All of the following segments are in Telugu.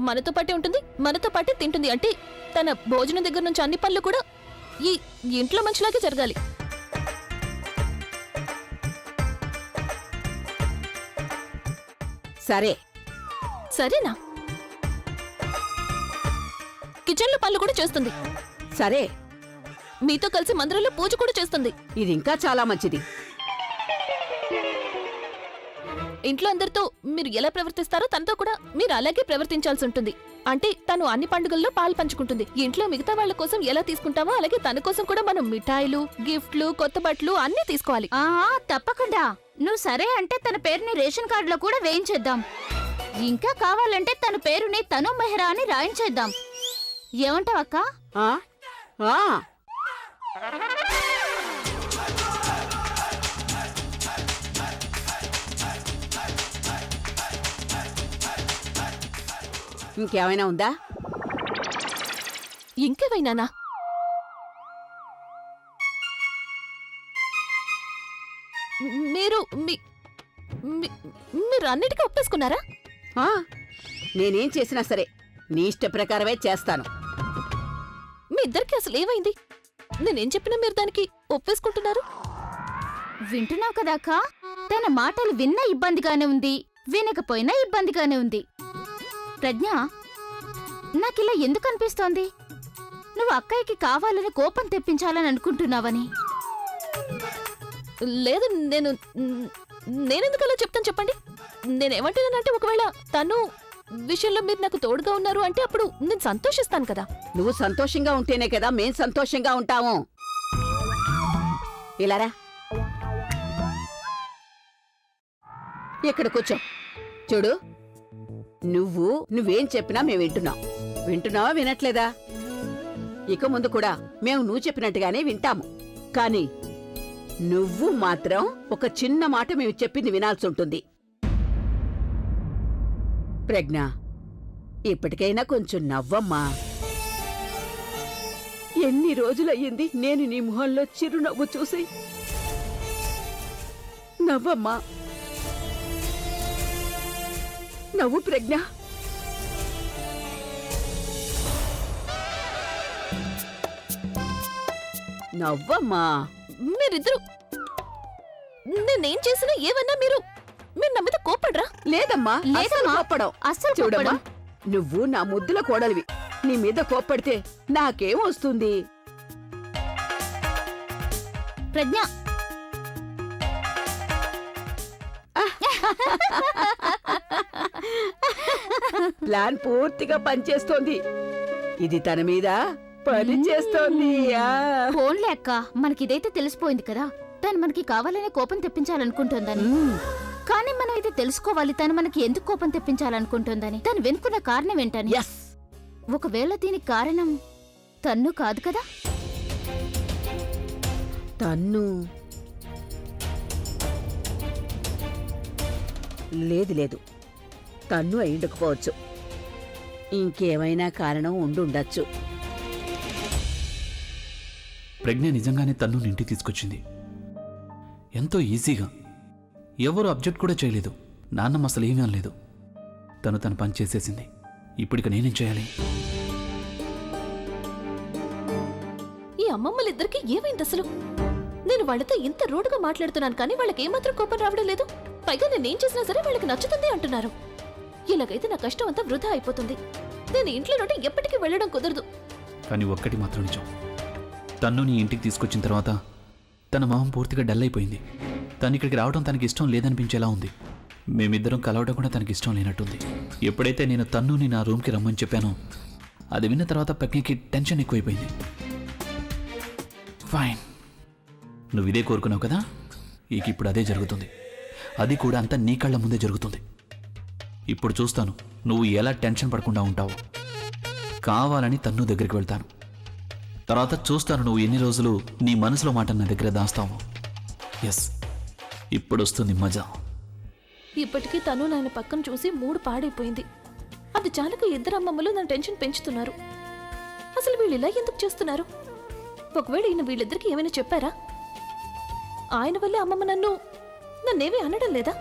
మనతో పాటే ఉంటుంది, మనతో పాటే తింటుంది. అంటే తన భోజనం దగ్గర నుంచి అన్ని పనులు కూడా ఈ ఇంట్లో మనిషిలాగే జరగాలి. సరే సరేనా? కిచెన్లో పనులు కూడా చేస్తుంది. సరే, మీతో కలిసి మందిరంలో పూజ కూడా చేస్తుంది. ఇది ఇంకా చాలా మంచిది. ఇంట్లో అందరితో మీరు ఎలా ప్రవర్తిస్తారో తనతో కూడా మీరు అలాగే ప్రవర్తించాల్సి ఉంటుంది. అంటే తను అన్ని పండుగల్లో పాలు పంచుకుంటుంది. ఇంట్లో మిగతా వాళ్ళ కోసం ఎలా తీసుకుంటావో అలాగే తన కోసం కూడా మనం మిఠాయిలు, గిఫ్ట్లు, కొత్త బట్టలు అన్నీ తీసుకోవాలి. తప్పకుండా. నువ్వు సరే అంటే తన పేరుని రేషన్ కార్డులో కూడా వేయించేద్దాం. ఇంకా కావాలంటే తన పేరుని తను మెహ్రా అని రాయించేద్దాం. ఏమంటావక్క? ఆ ఆ ఇంకేమైనా ఉందా? ఇంకేవైనానా? మీరు మీరు అన్నిటికీ ఒప్పేసుకున్నారా? ఆ, నేనేం చేసినా సరే నీ ఇష్ట ప్రకారమే చేస్తాను. మీ ఇద్దరికి అసలు ఏమైంది? నేనేం చెప్పినా మీరు దానికి ఒప్పేసుకుంటున్నారు. వింటున్నావు కదా అక్క? తన మాటలు విన్నా ఇబ్బందిగానే ఉంది, వినకపోయినా ఇబ్బందిగానే ఉంది. ప్రజ్ఞ, నాకిలా ఎందుకు అనిపిస్తోంది? నువ్వు అక్కయ్యకి కావాలని కోపం తెప్పించాలని అనుకుంటున్నావని. లేదు, నేనెందుకు అలా చెప్తాను చెప్పండి. నేనేమంటున్నానంటే ఒకవేళ తను విషయంలో మీరు నాకు తోడుగా ఉన్నారు అంటే అప్పుడు నేను సంతోషిస్తాను కదా. నువ్వు సంతోషంగా ఉంటేనే కదా మేం సంతోషంగా ఉంటాము. ఇలారా, ఇక్కడ కూర్చో. చూడు, నువ్వేం చెప్పినా మేము వింటున్నాం. వింటున్నావా, వినట్లేదా? ఇక ముందు కూడా మేము నువ్వు చెప్పినట్టుగానే వింటాము. కానీ నువ్వు మాత్రం ఒక చిన్న మాట మేము చెప్పింది వినాల్సి ఉంటుంది. ప్రజ్ఞ, ఇప్పటికైనా కొంచెం నవ్వమ్మా. ఎన్ని రోజులయ్యింది నేను నీ మొహంలో చిరునవ్వు చూసి. నవ్వమ్మా, నవ్వు ప్రజ్ఞ. నవ్వమ్మా. మీరిద్దరు నేనేం చేసినా ఏమన్నా మీరు నా మీద కోపడ్రా? లేదమ్మా, లేదమ్మా. కోప్పడం అస్సలు చూడమ్మా, కోప్పడం. నువ్వు నా ముద్దుల కోడలివి. నీ మీద కోప్పడితే నాకేం వస్తుంది? ప్రజ్ఞ, ప్లాన్ పూర్తిగా పనిచేస్తోంది. ఇది తన మీద పని చేస్తోంది. ఫోన్లే అక్క, మనకిదైతే తెలిసిపోయింది కదా తను మనకి కావాలనే కోపం తెప్పించాలనుకుంటోందని. కానీ మనం ఇది తెలుసుకోవాలి, తను మనకి ఎందుకు కోపం తెప్పించాలనుకుంటోందని, తను వెనుకున్న కారణం ఏంటని. ఎస్, ఒకవేళ దీనికి కారణం తన్ను కాదు కదా? తన్ను లేదు, తన్ను అయిండకపోవచ్చు. ఇంకేమైనా కారణం ఉండుండొచ్చు. ప్రజ్ఞ నిజంగానే తన్ను ఇంటికి తీసుకొచ్చింది. ఎంతో ఈజీగా, ఎవరు అబ్జెక్ట్ కూడా చేయలేదు. నాన్నమ్మ అసలు ఏమీ అనలేదు. తను తన పని చేసేసింది. ఇప్పటిక నేనేం చేయాలి? ఈ అమ్మమ్మలిద్దరికి ఏమైంది అసలు? నేను వాళ్ళతో ఇంత రూడ్గా మాట్లాడుతున్నాను కానీ వాళ్ళకి ఏమాత్రం కోపం రావడం లేదు. పైగా నేనేం చేసినా సరే వాళ్ళకి నచ్చుతుంది అంటున్నారు. ఇలాగైతే నా కష్టం అంతా వృధా అయిపోతుంది. నేను ఇంట్లో నుండి ఎప్పటికీ వెళ్ళడం కుదరదు. కానీ ఒక్కటి మాత్రం నిజం, తన్ను నీ ఇంటికి తీసుకొచ్చిన తర్వాత తన మొహం పూర్తిగా డల్ అయిపోయింది. తను ఇక్కడికి రావడం తనకి ఇష్టం లేదనిపించేలా ఉంది. మేమిద్దరం కలవడం కూడా తనకి ఇష్టం లేనట్టుంది. ఎప్పుడైతే నేను తన్నుని నా రూమ్కి రమ్మని చెప్పానో అది విన్న తర్వాత ప్రజ్ఞకి టెన్షన్ ఎక్కువైపోయింది. ఫైన్, నువ్వు ఇదే కోరుకున్నావు కదా, ఇక ఇప్పుడు అదే జరుగుతుంది. అది కూడా అంతా నీ కళ్ళ ముందే జరుగుతుంది. ఇప్పుడు చూస్తాను నువ్వు ఎలా టెన్షన్ పడకుండా ఉంటావు. కావాలని తన్ను దగ్గరికి వెళ్తాను. తర్వాత చూస్తాను నువ్వు ఎన్ని రోజులు నీ మనసులో మాట నా దగ్గర దాస్తావు. ఎస్, ఇప్పుడు వస్తుంది మజా. ఇప్పటికీ తను నాయన పక్కన చూసి మూడు పాడైపోయింది. అది చాలక ఇద్దరు అమ్మమ్మలు నా టెన్షన్ పెంచుతున్నారు. అసలు వీళ్ళు ఇలా ఎందుకు చేస్తున్నారు? ఒకవేళ ఈయన వీళ్ళిద్దరికి ఏమైనా చెప్పారా? ఆయన వల్లే అమ్మమ్మ నన్నేమీ అనడం లేదా?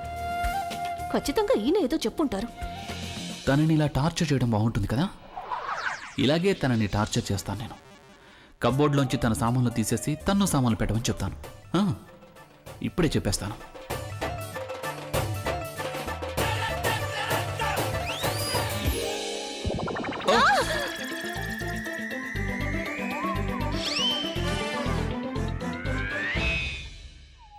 ఖచ్చితంగా ఈయన ఏదో చెప్పుంటారు. తనని ఇలా టార్చర్ చేయడం బాగుంటుంది కదా, ఇలాగే తనని టార్చర్ చేస్తాను నేను. కబ్బోర్డ్లోంచి తన సామాన్లు తీసేసి తన్ను సామాన్లు పెట్టమని చెప్తాను. ఇప్పుడే చెప్పేస్తాను.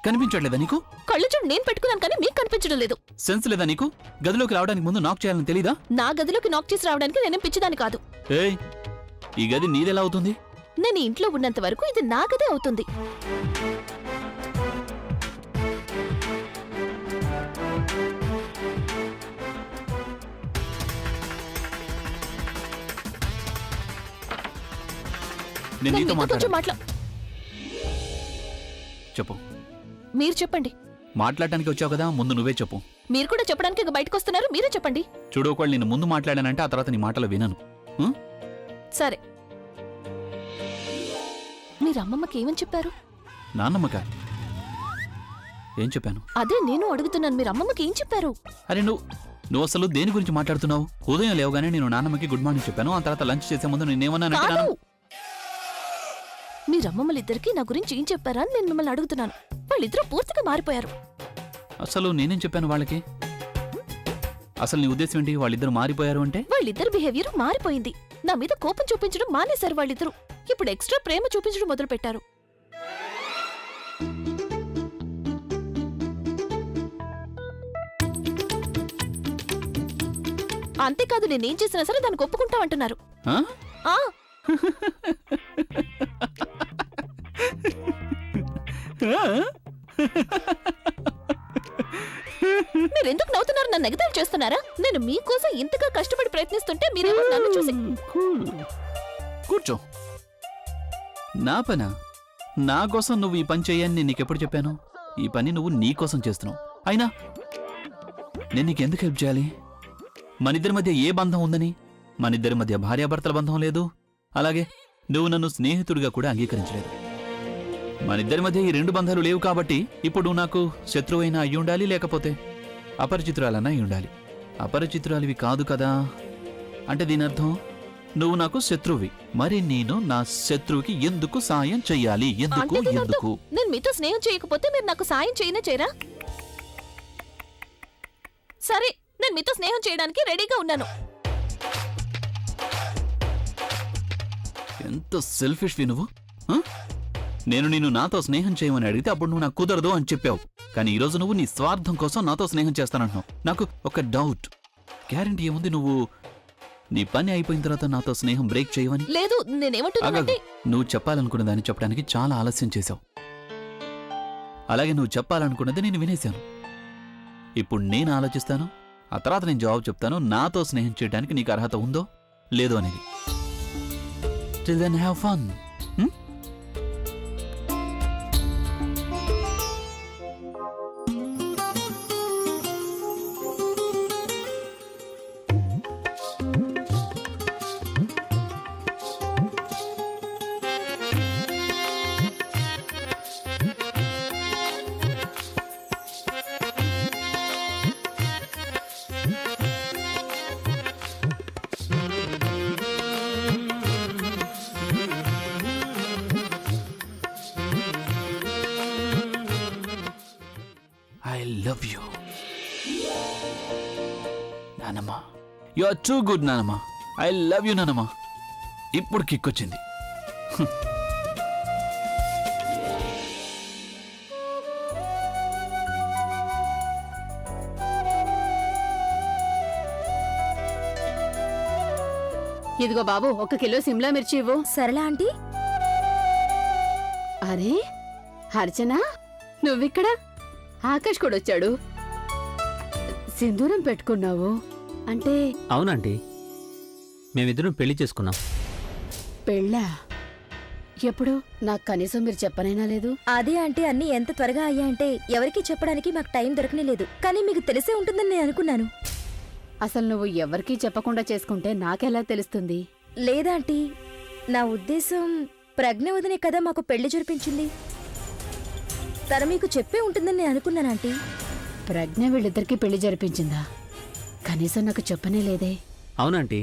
కనిపించట్లేదా నీకు? కళ్ళు చూడు నేను పెట్టుకున్నాను కానీ మీకు కనిపించడం లేదు. సెన్స్ లేదా నీకు? గదిలోకి రావడానికి ముందు నాక్ చేయాలని తెలీదా? నా గదిలోకి నాక్ చేసి రావడానికి నేనేం పిచ్చిదాని కాదు. ఏయ్, ఈ గది నీదెలా అవుతుంది? నేను ఈ ఇంట్లో ఉన్నంత వరకు ఇది నా గదే అవుతుంది. నేను నీతో మీతో కొంచెం చెప్పు. మీరు చెప్పండి. మాట్లాడడానికి వచ్చావు కదా, ముందు నువ్వే చెప్పు. మీరు కూడా చెప్పడానికి ఇక బయటకు వస్తున్నారు, మీరే చెప్పండి. చూడు, ఒకవేళ నేను ముందు మాట్లాడానంటే ఆ తర్వాత నీ మాటలు వినను. సరే, మీరు అమ్మమ్మకి ఏమని చెప్పారు? నాన్నమ్మక ఏం చెప్పాను? అదే నేను అడుగుతున్నాను, మీరు అమ్మమ్మకి ఏం చెప్పారు? అరే నువ్వు అసలు దేని గురించి మాట్లాడుతున్నావు? ఉదయం లేవగానే నేను నాన్నమ్మకి గుడ్ మార్నింగ్ చెప్పాను. ఆ తర్వాత లంచ్ చేసే ముందు నేనేమన్నానంటే కాదు, మీరు అమ్మమ్మలిద్దరికి నా గురించి ఏం చెప్పారా అని నేను మిమ్మల్ని అడుగుతున్నాను. వాళ్ళిద్దరూ పూర్తిగా మారిపోయారు. అసలు నేనేం చెప్పాను వాళ్ళకి? అసలు నీ ఉద్దేశం ఏంటి? వాళ్ళిద్దరు మారిపోయారు అంటే? వాళ్ళిద్దరు బిహేవియర్ మారిపోయింది. నా మీద కోపం చూపించడం మానేశారు వాళ్ళిద్దరు. ఇప్పుడు ఎక్స్ట్రా ప్రేమ చూపించడం మొదలు పెట్టారు. అంతేకాదు, నేనేం చేసినా సరే దానికి ఒప్పుకుంటామంటున్నారు. ఆ? మీరెందుకు నవ్వుతున్నారు? నన్ను ఎగతాళి చేస్తున్నారా? నేను మీకోసం ఇంతగా కష్టపడి ప్రయత్నిస్తుంటే మీరేమో నన్ను చూసి. కూర్చో. నా పనా? నా కోసం నువ్వు ఈ పని చేయని నేను నీకెప్పుడు చెప్పాను? ఈ పని నువ్వు నీ కోసం చేస్తున్నావు. అయినా నేను నీకెందుకు హెల్ప్ చేయాలి? మనిద్దరి మధ్య ఏ బంధం ఉందని? మనిద్దరి మధ్య భార్యాభర్తల బంధం లేదు. అలాగే నువ్వు నన్ను స్నేహితుడిగా కూడా అంగీకరించలేదు. మనిద్దరి మధ్య ఈ రెండు బంధాలు లేవు కాబట్టి ఇప్పుడు నాకు శత్రువైనా అయ్యి ఉండాలి, లేకపోతే అపరిచితురాలన్నా అయి ఉండాలి. అపరిచితురాలివి కాదు కదా అంటే దీని అర్థం నువ్వు నాకు శత్రువి. మరి నేను నా శత్రువుకి ఎందుకు సాయం చెయ్యాలి? ఎందుకు? నేను మీతో స్నేహం చేయకపోతే మీరు నాకు సాయం చేయరా? సరే, నేను మీతో స్నేహం చేయడానికి రెడీగా ఉన్నాను. ఎంత సెల్ఫిష్వి నువ్వు! నేను నిన్ను నాతో స్నేహం చేయమని అడిగితే అప్పుడు నువ్వు నాకు కుదరదు అని చెప్పావు. కానీ ఈరోజు నువ్వు నీ స్వార్థం కోసం నాతో స్నేహం చేస్తానంటున్నావు. నాకు ఒక డౌట్. గ్యారెంటీ ఏముంది నువ్వు నీ పని అయిపోయిన తర్వాత నాతో స్నేహం బ్రేక్ చేయవని? లేదు, నేనేమంటున్నానంటే నువ్వు చెప్పాలనుకున్న దాన్ని చెప్పడానికి చాలా ఆలస్యం చేశావు. అలాగే నువ్వు చెప్పాలనుకున్నది నేను వినేశాను. ఇప్పుడు నేను ఆలోచిస్తాను, ఆ తర్వాత నేను జవాబు చెప్తాను. నాతో స్నేహం చేయడానికి నీకు అర్హత ఉందో లేదో అనేది. Till then have fun. I love you. నానమ్మ, యు ఆర్ టూ గుడ్ నానమ్మ. ఐ లవ్ యూ నానమ్మ. ఇప్పుడు కిక్ వచ్చింది. ఇదిగో బాబు, 1 కిలో సిమ్లా మిర్చి ఇవ్వు. సరళా ఆంటీ. అరే అర్చన, నువ్విక్కడ? ఆకాష్ కూడా వచ్చాడు. సింధూరం పెట్టుకున్నావు అంటే? అవునండి, మేమిద్దరం పెళ్లి చేసుకున్నాం. పెళ్ళా? ఎప్పుడు? నాకు కనీసం మీరు చెప్పనైనా లేదు. అదే ఆంటీ, అన్నీ ఎంత త్వరగా అయ్యాయంటే ఎవరికి చెప్పడానికి మాకు టైం దొరకనే లేదు. కానీ మీకు తెలిసే ఉంటుందని నేను అనుకున్నాను. అసలు నువ్వు ఎవరికీ చెప్పకుండా చేసుకుంటే నాకెలా తెలుస్తుంది? లేదా ఆంటీ, నా ఉద్దేశం ప్రజ్ఞ వదినే కదా మాకు పెళ్లి జరిపించింది. తను మీకు చెప్పే ఉంటుందని నేను అనుకున్నాను ఆంటీ. ప్రజ్ఞ వీళ్ళిద్దరికీ పెళ్లి జరిపించిందా? కనీసం నాకు చెప్పనే లేదే. అవునంటీ,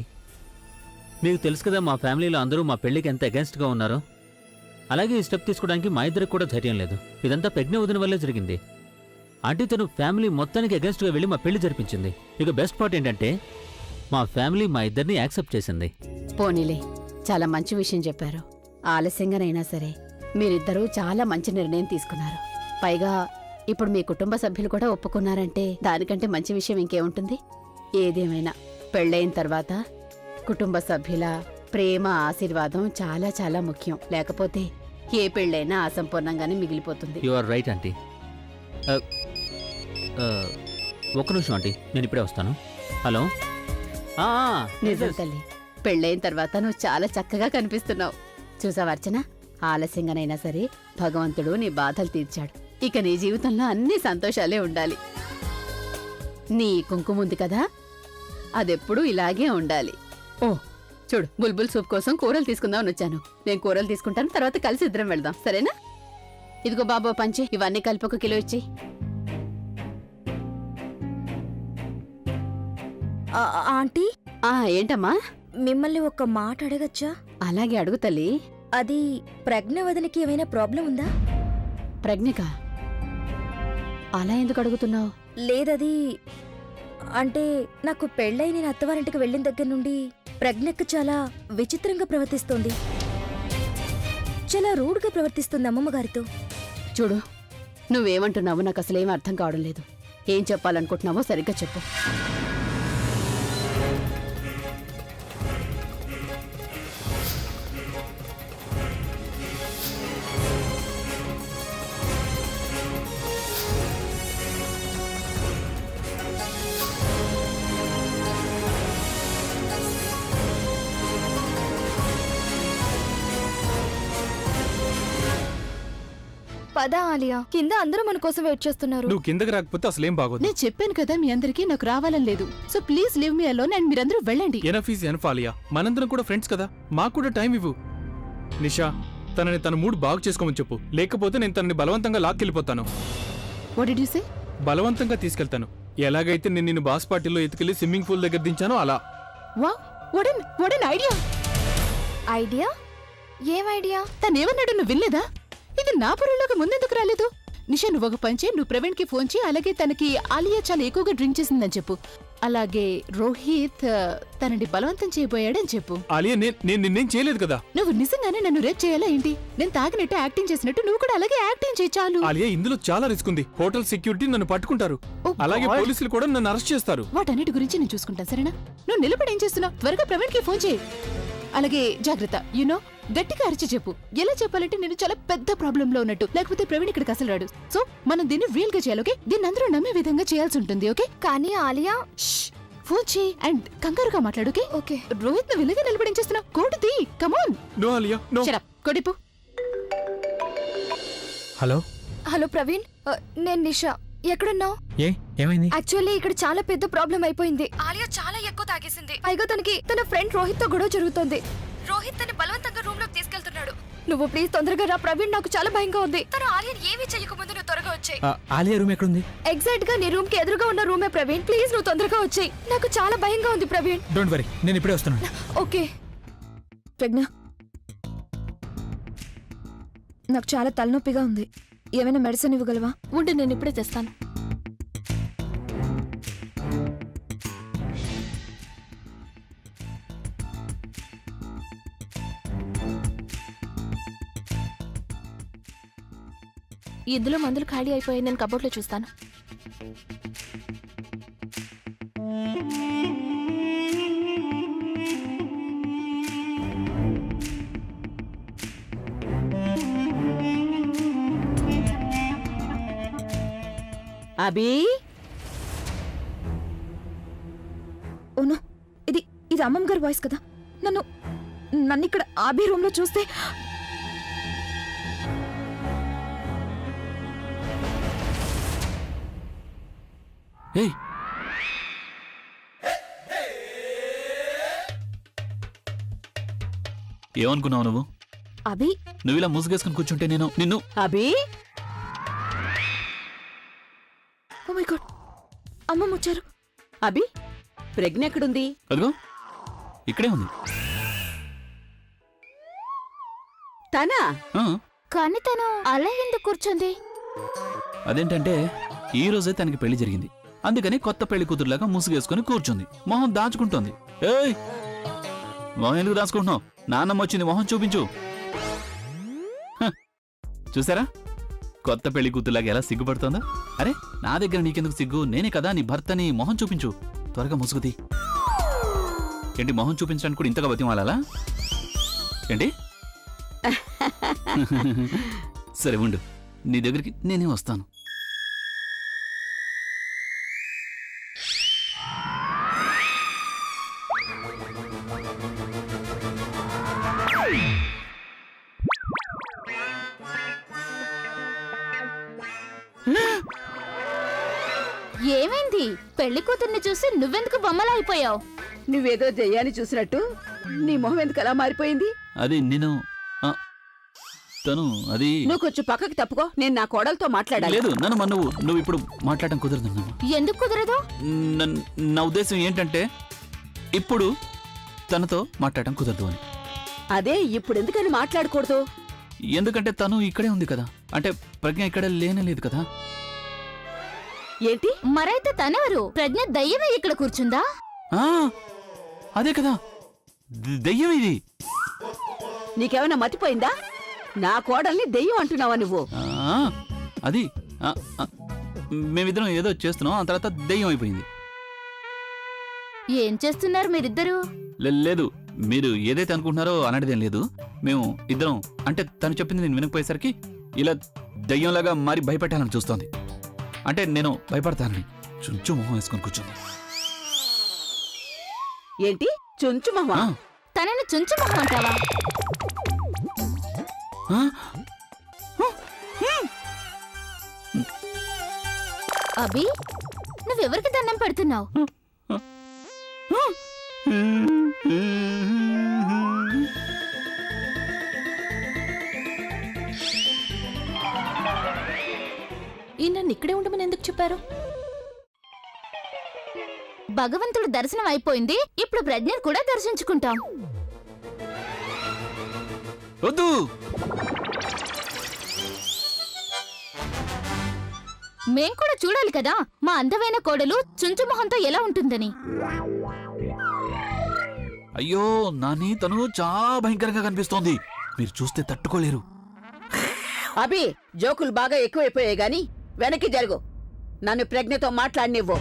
మీకు తెలుసు కదా మా ఫ్యామిలీలో అందరూ మా పెళ్లికి ఎంత అగెన్స్ట్గా ఉన్నారో. అలాగే ఈ స్టెప్ తీసుకోవడానికి మా ఇద్దరికి కూడా ధైర్యం లేదు. ఇదంతా ప్రజ్ఞ వదిన వల్లే జరిగింది. ఆంటీ తను ఫ్యామిలీ మొత్తానికి అగెన్స్ట్గా వెళ్ళి మా పెళ్లి జరిపించింది. ఇక బెస్ట్ పార్ట్ ఏంటంటే మా ఫ్యామిలీ మా ఇద్దరిని యాక్సెప్ట్ చేసింది. పోనీలే, చాలా మంచి విషయం చెప్పారు. ఆలస్యంగానైనా సరే మీరిద్దరూ చాలా మంచి నిర్ణయం తీసుకున్నారు. పైగా ఇప్పుడు మీ కుటుంబ సభ్యులు కూడా ఒప్పుకున్నారంటే దానికంటే మంచి విషయం ఇంకేముంటుంది. ఏదేమైనా పెళ్ళైన తర్వాత కుటుంబ సభ్యుల ప్రేమ ఆశీర్వాదం చాలా చాలా ముఖ్యం. లేకపోతే ఏ పెళ్ళైనా అసంపూర్ణంగానే మిగిలిపోతుంది. You are right aunty. ఒక్క నిమిషం ఆంటీ, నేను ఇప్పుడే వస్తాను. హలో. నిజం తల్లి, పెళ్ళైన తర్వాత నువ్వు చాలా చక్కగా కనిపిస్తున్నావు. చూసావా అర్చన, ఆలస్యంగానైనా సరే భగవంతుడు నీ బాధలు తీర్చాడు. ఇక నీ జీవితంలో అన్ని సంతోషాలే ఉండాలి. నీ కుంకుమ ఉంది కదా, అదెప్పుడూ ఇలాగే ఉండాలి. ఓ చూడు, బుల్బుల్ సూప్ కోసం కూరలు తీసుకుందామని వచ్చాను. నేను కూరలు తీసుకుంటాను, తర్వాత కలిసి ఇద్దరం వెళ్దాం, సరేనా? ఇదిగో బాబు పంచి, ఇవన్నీ కలిపి 1 కిలో ఇచ్చి. ఆంటీ, ఏంటమ్మా? మిమ్మల్ని ఒక మాట అడగచ్చా? అలాగే అడుగు తల్లి. అది ప్రజ్ఞ వదినకి ఏమైనా ప్రాబ్లం ఉందా? ప్రజ్ఞక అలా ఎందుకు అడుగుతున్నావు? లేదది అంటే నాకు పెళ్ళై నేను అత్తవారింటికి వెళ్ళిన దగ్గర నుండి ప్రజ్ఞకు చాలా విచిత్రంగా ప్రవర్తిస్తోంది. చాలా రూడ్గా ప్రవర్తిస్తుంది అమ్మమ్మ గారితో. చూడు, నువ్వేమంటున్నావో నాకు అసలేం అర్థం కావడం లేదు. ఏం చెప్పాలనుకుంటున్నావో సరిగ్గా చెప్పు. పదా ఆలియా, కింద అందరూ మన కోసం వెయిట్ చేస్తున్నారు. నువ్వు కిందకి రాకపోతే అసలేం బాగోదు. నేను చెప్పాను కదా మీ అందరికీ నాకు రావాలని లేదు. So please leave me alone and మీరందరూ వెళ్ళండి. Enough is enough Alia. మనందరం కూడా ఫ్రెండ్స్ కదా, మాకు కూడా టైం ఇవ్వు. నిషా, తనని తన మూడ్ బాగు చేసుకోమని చెప్పు, లేకపోతే నేను తనని బలవంతంగా లాక్కెళ్ళిపోతాను. What did you say? బలవంతంగా తీసుకెళ్తాను. ఎలాగైతే నేను నిన్ను బాస్ పార్టీలో ఎత్తుకెళ్లి స్విమ్మింగ్ పూల్ దగ్గర దించానో అలా. Wow, what an idea. Idea? ఏం ఐడియా? తనేమన్నాడు నువ్వు వినలేదా? ఇది నా బుర్రలోకి ముందెందుకు రాలేదు? నిషా, నువ్వు ఒక పని చేయి, నువ్వు ప్రవీణ్ కి ఫోన్ చేయి. అలాగే తనకి ఆలియా చాలా ఎక్కువగా డ్రింక్ చేసిందని చెప్పు. అలాగే రోహిత్ తనని బలవంతం చేయబోయాడని చెప్పు. ఆలియా, నేను నిన్నేం చేయలేదు కదా. నువ్వు నిజంగానే నన్ను రేప్ చేయాలా ఏంటి? నేను తాగినట్టు యాక్టింగ్ చేసినట్టు నువ్వు కూడా అలాగే యాక్టింగ్ చేయి చాలు. ఆలియా, ఇందులో చాలా రిస్క్ ఉంది. హోటల్ సెక్యూరిటీ నన్ను పట్టుకుంటారు. Oh అలాగే God. పోలీసులు కూడా నన్ను అరెస్ట్ చేస్తారు. వాటన్నిటి గురించి నేను చూసుకుంటాను, సరేనా? నువ్వు నిలబడి ఏం చేస్తున్నావు? త్వరగా ప్రవీణ్ కి ఫోన్ చేయి. అలాగే జాగ్రత్త, యునో, గట్టిగా అరిచి చెప్పు. ఎలా చెప్పాలంటే నేను చాలా పెద్ద ప్రాబ్లం లో ఉన్నట్టు, లేకపోతే ప్రవీణ్ ఇక్కడికి అసలు రాడు. సో మనం దీన్ని రియల్ గా చేయాలి, ఓకే? దీన్ని అందరూ నమ్మే విధంగా చేయాల్సి ఉంటుంది, ఓకే? కానీ ఆలియా, ఫోన్ చేయి అండ్ కంగారుగా మాట్లాడు, ఓకే? ఓకే. రోహిత్ నువ్వు ఇలాగే నిలబడి ఏం చేస్తున్నావు? కోటు తీ, కమాన్. No Alia, no. కొడిపు. హలో. హలో ప్రవీణ్, నేను నిషా. ఎక్కడున్నావు? ఏమైంది? యాక్చువల్లీ ఇక్కడ చాలా పెద్ద ప్రాబ్లం అయిపోయింది. ఆలియా చాలా ఎక్కువ తాగేసింది. పైగా తనకి తన ఫ్రెండ్ రోహిత్ తో గొడవ జరుగుతోంది. రోహిత్ తన బలవంతంగా రూమ్ లోకి తీసుకెళ్తున్నాడు. నువ్వు ప్లీజ్ తొందరగా రా ప్రవీణ్, నాకు చాలా భయంగా ఉంది. తను ఆలియాని ఏమీ చేయకముందు నువ్వు త్వరగా వచ్చేయ్. ఆలియా రూమ్ ఎక్కడుంది? ఎగ్జాక్ట్ గా నీ రూమ్ కి ఎదురుగా ఉన్న రూమే ప్రవీణ్. ప్లీజ్ నువ్వు తొందరగా వచ్చేయ్, నాకు చాలా భయంగా ఉంది ప్రవీణ్. డోంట్ వరీ, నేను ఇప్పుడే వస్తున్నాను. ఓకే. ప్రజ్ఞ, నాకు చాలా తలనొప్పిగా ఉంది. ఏమైనా మెడిసిన్ ఇవ్వగలవా? ఉండి, నేను ఇప్పుడే తెస్తాను. ఇందులో మందులు ఖాళీ అయిపోయాయి, నేను కబోర్డ్లో చూస్తాను. అబీ, ఓనో, ఇది అమ్మమ్మ గారి వాయిస్ కదా. నన్ను ఇక్కడ ఆబీ రూమ్ లో చూస్తే ఏయ్, ఏమనుకున్నావు నువ్వు? అభి, నువ్వు ఇలా ముసుగేసుకుని కూర్చుంటే నేను నిన్ను. అబీ, ఓ మై గాడ్, అమ్మమ్మ వచ్చారు. అబీ, ప్రజ్ఞ ఎక్కడుంది? అదిగో ఇక్కడే ఉంది. తనా? ఆ, కానీ తను అలా ఎందుకు కూర్చుంది? అదేంటంటే ఈ రోజే తనకి పెళ్లి జరిగింది, అందుకని కొత్త పెళ్లి కూతురులాగా ముసుగేసుకుని కూర్చుంది. మొహం దాచుకుంటోంది. ఏయ్, మొహం ఎందుకు దాచుకుంటున్నావు? నాన్నమ్మ వచ్చింది, మొహం చూపించు. హ, చూసారా కొత్త పెళ్లి కూతురులాగా ఎలా సిగ్గుపడుతోందా? అరే నా దగ్గర నీకెందుకు సిగ్గు? నేనే కదా నీ భర్తని. మొహం చూపించు, త్వరగా ముసుగుది. ఏంటి మొహం చూపించడానికి కూడా ఇంతగా బతిమాలా? ఏంటి? సరే ఉండు, నీ దగ్గరికి నేనే వస్తాను. ఏమైంది? పెళ్లి కూతుర్ని చూసి నువ్వెందుకు బొమ్మలా అయిపోయావు? నువ్వేదో దెయ్యాన్ని చూసినట్టు నీ మొహం ఎందుకు అలా మారిపోయింది? అది నేను తను అది నువ్వు కొంచెం పక్కకి తప్పుకో, నేను నా కోడలతో మాట్లాడాలి. లేదు నన్ను నువ్వు ఇప్పుడు మాట్లాడటం కుదరదు. ఎందుకు కుదరదు? నా ఉద్దేశం ఏంటంటే ఇప్పుడు తనతో మాట్లాడటం కుదరదు అని. అదే ఇప్పుడు ఎందుకని మాట్లాడకూడదు? ఎందుకంటే తను ఇక్కడే ఉంది కదా, అంటే ప్రజ్ఞ ఇక్కడ లేనేలేదు కదా. ఏంటి? మరైతే తనెవరు? ప్రజ్ఞ దయ్యమే ఇక్కడ కూర్చుందా? ఆ, అదే కదా దెయ్యం ఇది. నీకేమైనా మతిపోయిందా? నా కోడల్ని దెయ్యం అంటున్నావా నువ్వు? అది మేమిద్దరం ఏదో చేస్తున్నాం, ఆ తర్వాత దెయ్యం అయిపోయింది. ఏం చేస్తున్నారు మీరిద్దరూ? లేదు, మీరు ఏదైతే అనుకుంటున్నారో అలాంటిదేం లేదు. మేము ఇద్దరం, అంటే తను చెప్పింది నేను వినకపోయేసరికి ఇలా దయ్యంలాగా మారి భయపెట్టాలని చూస్తోంది. అంటే నేను భయపడతానని చుంచు మొహం వేసుకొని కూర్చుంది. ఏంటి చుంచు మొహమా? తనని చుంచు మొహం అంటావా? అభి, నువ్వెవరికి దండం పెడుతున్నావు? ఈ నన్ను ఇక్కడే ఉండమని ఎందుకు చెప్పారు? భగవంతుడు దర్శనం అయిపోయింది, ఇప్పుడు ప్రజ్ఞను కూడా దర్శించుకుంటాం. వద్దు, మేం కూడా చూడాలి కదా మా అందమైన కోడలు చుంచు మొహంతో ఎలా ఉంటుందని. అయ్యో నాని, తను చాలా భయంకరంగా కనిపిస్తోంది. మీరు చూస్తే తట్టుకోలేరు. అభి, జోకులు బాగా ఎక్కువైపోయాయి గాని వెనక్కి జరుగు. నన్ను ప్రజ్ఞతో మాట్లాడినివ్వు.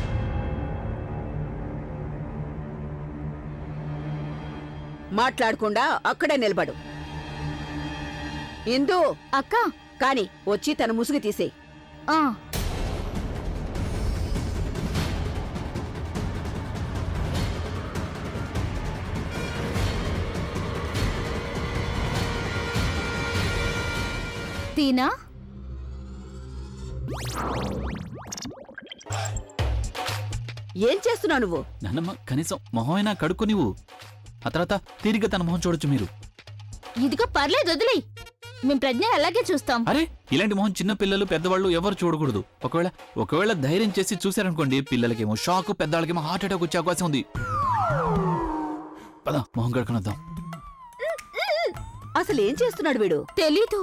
మాట్లాడకుండా అక్కడే నిలబడు. ఇందు అక్క, కాని వచ్చి తన ముసుగు తీసేయ్. ఆ తీనా? ఏం చేస్తున్నావు నువ్వు? నాన్నమ్మ, కనీసం మొహం అయినా కడుక్కు నీవు. ఆ తర్వాత తీరిగ్గా తన మొహం చూడొచ్చు మీరు. ఇదిగో పర్లేదు, వదిలేయ్. మేం ప్రజ్ఞ అలాగే చూస్తాం. అరే, ఇలాంటి మొహం చిన్న పిల్లలు పెద్దవాళ్ళు ఎవరు చూడకూడదు. ఒకవేళ ధైర్యం చేసి చూశారనుకోండి, పిల్లలకేమో షాక్, పెద్దవాళ్ళకేమో హార్ట్ అటాక్ వచ్చే అవకాశం ఉంది. పద, మొహం కడుకునొద్దాం. అసలు ఏం చేస్తున్నాడు వీడు? తెలీదు,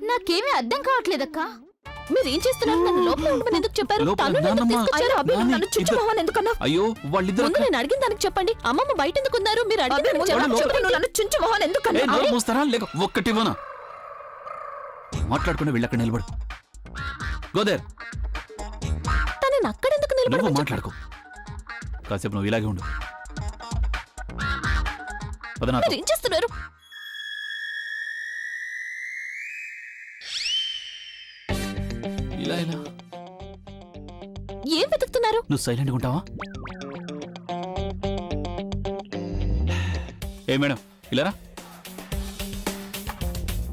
నాకేమీ అర్థం కావట్లేదక్కా. మీరేం చేస్తున్నారు? నన్ను లోపల ఉండమని ఎందుకు చెప్పారు? లోపల తను నన్ను నాన్నమ్మ, తీసుకొచ్చారు. అభి, నాని, నన్ను చుంచు ఇద్దరు- మొహం ఎందుకన్నా? అయ్యో వాళ్ళిద్దరు ముందు నేను అడిగిన దానికి చెప్పండి. అమ్మమ్మ బయట ఎందుకున్నారు? మీరు అడిగిన దానికి వాళ్ళు జవాబు లోపల- చెప్పండి. నువ్వు నన్ను చుంచు మొహం ఎందుకన్నా? నోరు మూస్తారా లేక ఒక్కటివ్వనా? మాట్లాడుకుని వెళ్ళక్కడ నిలబడు. గోదేర్, తనని అక్కడెందుకు నువ్వు నిలబడి? మాట్లాడుకో. కాసేపు నువ్వు ఇలాగే ఉండు. పద నాతో. మీరు ఏం చేస్తున్నారు? ఇలా ఏం వెతుకుతున్నారు? నువ్వు సైలెంట్గా ఉంటావా? ఏ మేడం, ఇలారా.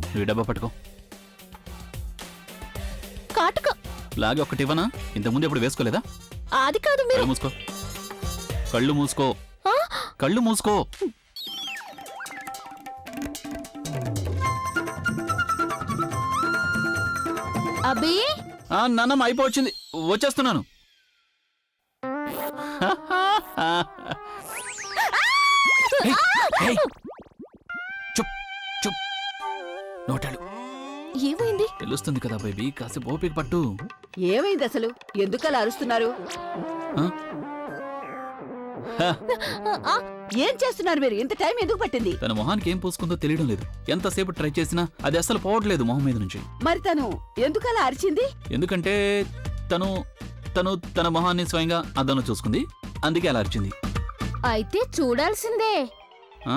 నువ్వు ఈ డబ్బా పట్టుకో. కాటుక లాగే ఒకటి ఇవ్వనా? ఇంతకుముందు ఎప్పుడు వేసుకోలేదా? అది కాదు. మీరు కళ్ళు మూసుకో. కళ్ళు మూసుకో. ఆ? కళ్ళు మూసుకో. అభి, నాన్నమ్మ అయిపోవచ్చింది, వచ్చేస్తున్నాను. ఏయ్! చుప్ చుప్ నోటాలు ఏమైంది? తెలుస్తుంది కదా బేబీ, కాసేపు ఓపిక పట్టు. ఏమైంది అసలు? ఎందుకలా అరుస్తున్నారు? ఆ? హ, ఏం చేస్తున్నారు మీరు? ఇంత టైం ఎందుకు పట్టింది? తన మొహానికి ఏం పూసుకుందో తెలియడం లేదు. ఎంతసేపు ట్రై చేసినా అది అస్సలు పోవట్లేదు మొహం మీద నుంచి. మరి తను ఎందుకలా అరిచింది? ఎందుకంటే తను తను తన మొహాన్ని స్వయంగా అద్దంలో చూసుకుంది, అందుకే అలా అరిచింది. అయితే చూడాల్సిందే. ఆ,